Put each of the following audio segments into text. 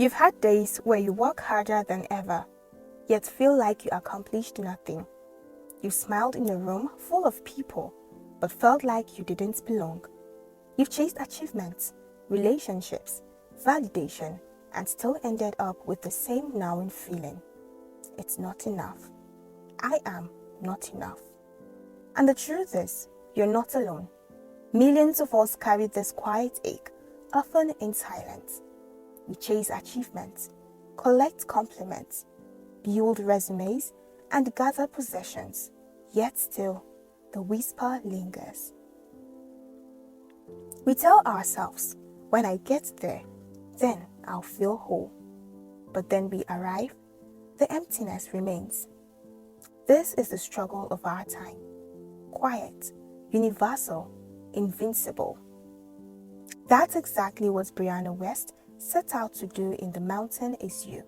You've had days where you work harder than ever, yet feel like you accomplished nothing. You smiled in a room full of people, but felt like you didn't belong. You've chased achievements, relationships, validation, and still ended up with the same gnawing feeling. It's not enough. I am not enough. And the truth is, you're not alone. Millions of us carry this quiet ache, often in silence. We chase achievements, collect compliments, build resumes, and gather possessions, yet still, the whisper lingers. We tell ourselves, when I get there, then I'll feel whole. But then we arrive, the emptiness remains. This is the struggle of our time. Quiet, universal, invincible. That's exactly what Brianna Wiest set out to do in The Mountain Is You,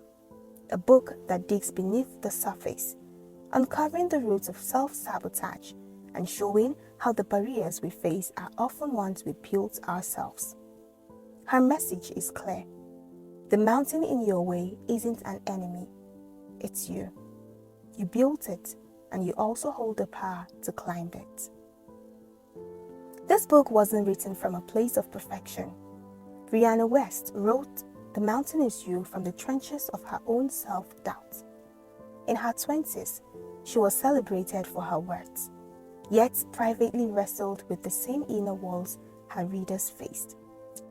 a book that digs beneath the surface, uncovering the roots of self-sabotage and showing how the barriers we face are often ones we built ourselves. Her message is clear. The mountain in your way isn't an enemy, it's you. You built it, and you also hold the power to climb it. This book wasn't written from a place of perfection. Brianna Wiest wrote The Mountain Is You from the trenches of her own self-doubt. In her 20s, she was celebrated for her words, yet privately wrestled with the same inner walls her readers faced.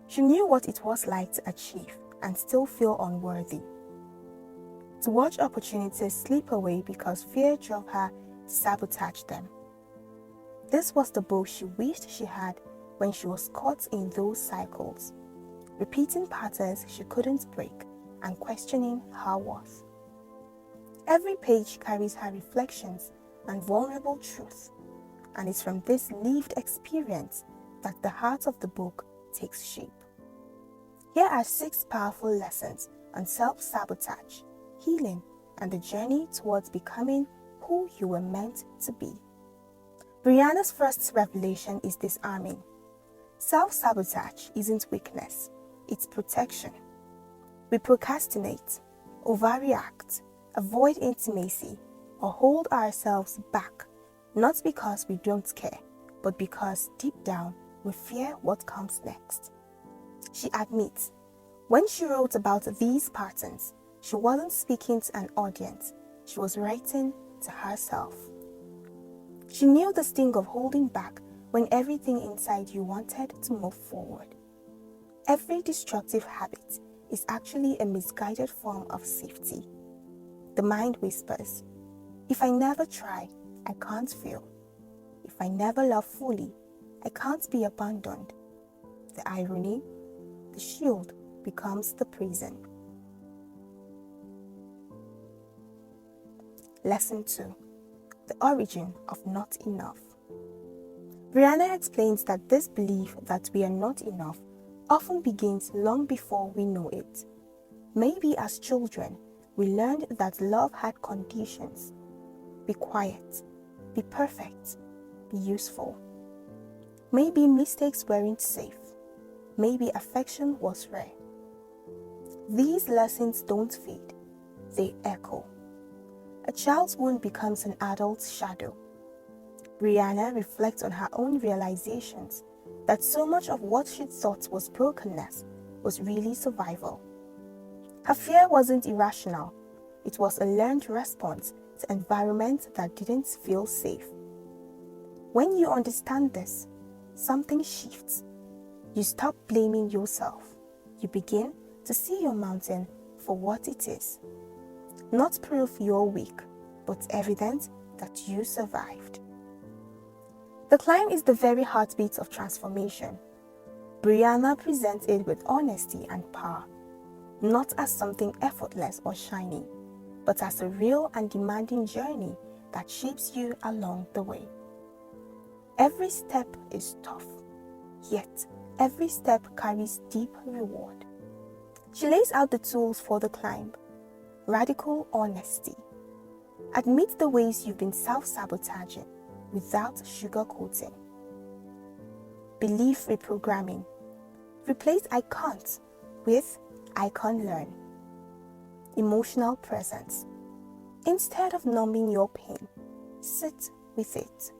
She knew what it was like to achieve and still feel unworthy. To watch opportunities slip away because fear drove her to sabotage them. This was the book she wished she had when she was caught in those cycles, repeating patterns she couldn't break and questioning her worth. Every page carries her reflections and vulnerable truth, and it's from this lived experience that the heart of the book takes shape. Here are 6 powerful lessons on self-sabotage, healing, and the journey towards becoming who you were meant to be. Brianna's first revelation is disarming. Self-sabotage isn't weakness, it's protection. We procrastinate, overreact, avoid intimacy, or hold ourselves back, not because we don't care, but because deep down we fear what comes next. She admits, when she wrote about these patterns, she wasn't speaking to an audience, she was writing to herself. She knew the sting of holding back when everything inside you wanted to move forward. Every destructive habit is actually a misguided form of safety. The mind whispers, if I never try, I can't fail. If I never love fully, I can't be abandoned. The irony, the shield becomes the prison. Lesson 2. The origin of not enough. Brianna explains that this belief that we are not enough often begins long before we know it. Maybe as children, we learned that love had conditions. Be quiet, be perfect, be useful. Maybe mistakes weren't safe. Maybe affection was rare. These lessons don't fade, they echo. A child's wound becomes an adult's shadow. Brianna reflects on her own realizations that so much of what she thought was brokenness was really survival. Her fear wasn't irrational, it was a learned response to environments that didn't feel safe. When you understand this, something shifts. You stop blaming yourself. You begin to see your mountain for what it is. Not proof you're weak, but evidence that you survived. The climb is the very heartbeat of transformation. Brianna presents it with honesty and power, not as something effortless or shiny, but as a real and demanding journey that shapes you along the way. Every step is tough, yet every step carries deep reward. She lays out the tools for the climb. Radical honesty. Admit the ways you've been self-sabotaging without sugarcoating. Belief reprogramming. Replace I can't with I can learn. Emotional presence. Instead of numbing your pain, sit with it.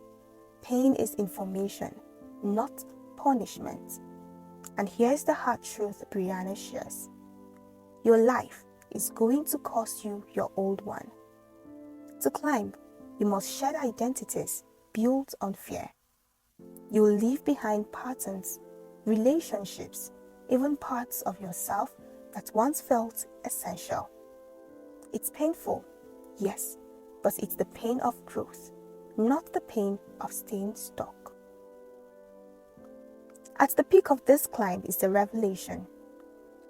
Pain is information, not punishment. And here's the hard truth Brianna shares. Your life is going to cost you your old one. To climb, you must shed identities built on fear. You will leave behind patterns, relationships, even parts of yourself that once felt essential. It's painful, yes, but it's the pain of growth, not the pain of staying stuck. At the peak of this climb is the revelation.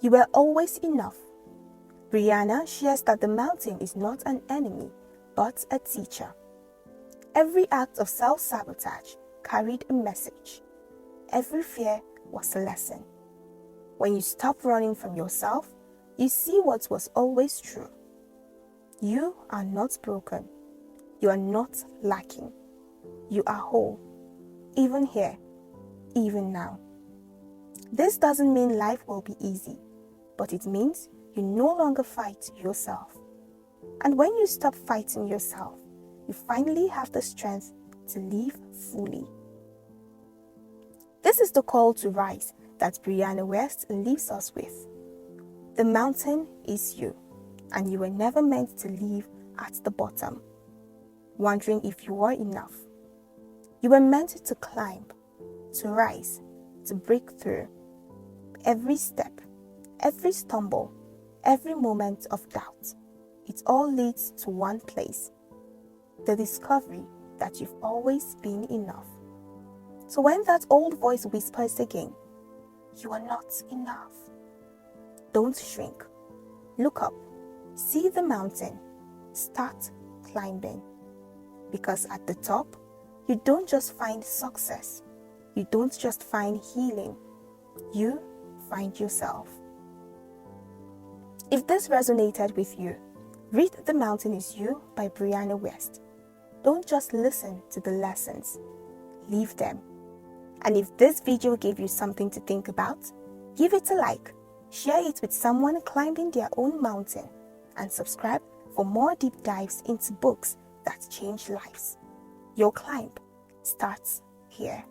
You were always enough. Brianna shares that the mountain is not an enemy, but a teacher. Every act of self-sabotage carried a message. Every fear was a lesson. When you stop running from yourself, you see what was always true. You are not broken. You are not lacking. You are whole, even here, even now. This doesn't mean life will be easy, but it means you no longer fight yourself. And when you stop fighting yourself, you finally have the strength to live fully. This is the call to rise that Brianna Wiest leaves us with. The mountain is you, and you were never meant to live at the bottom, wondering if you are enough. You were meant to climb, to rise, to break through. Every step, every stumble, every moment of doubt, it all leads to one place, the discovery that you've always been enough. So when that old voice whispers again, you are not enough, don't shrink. Look up, see the mountain, start climbing. Because at the top, you don't just find success, you don't just find healing, you find yourself. If this resonated with you, read The Mountain Is You by Brianna Wiest. Don't just listen to the lessons, live them. And if this video gave you something to think about, give it a like, share it with someone climbing their own mountain, and subscribe for more deep dives into books that change lives. Your climb starts here.